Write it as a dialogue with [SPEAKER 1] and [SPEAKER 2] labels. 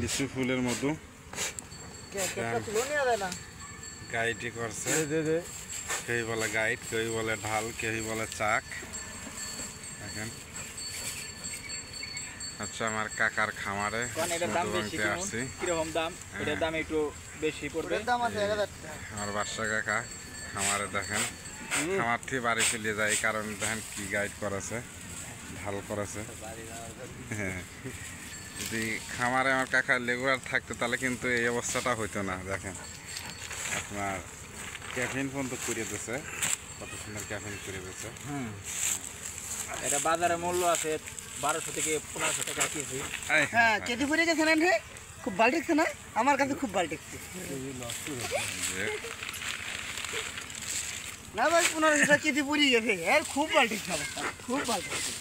[SPEAKER 1] লিচু ফুলের মতো গাইডই করছে। কেউ বলে গাইড, কেউ বলে ঢাল, কেউ বলে চাক। দেখেন আচ্ছা, আমার কাকার খামারে আসছি। আমার বাদশা কাকা খামারে দেখেন, খামার থেকে বাড়ি চলে যায়, কারণ দেখেন কি গাইড করেছে, ঢাল করেছে। যদি খামারে আমার কাকার লেগুলার থাকতো তাহলে কিন্তু এই অবস্থাটা হইতো না। দেখেন আপনার ক্যাফিন পর্যন্ত করে দিয়েছে, কত সুন্দর ক্যাফিন করে দিয়েছে।
[SPEAKER 2] এটা বাজারে মূল্য আছে 1200 থেকে 1500 টাকা কেজি।
[SPEAKER 3] হ্যাঁ, কেজি পড়ে গেছে না রে? খুব ভালো ঠেকছে না? আমার কাছে খুব ভালো ঠেকছে। না ভাই, 1500 টাকা কেজি পড়ে গেছে, খুব ভালো ঠেকছে, খুব ভালো ঠেকছে।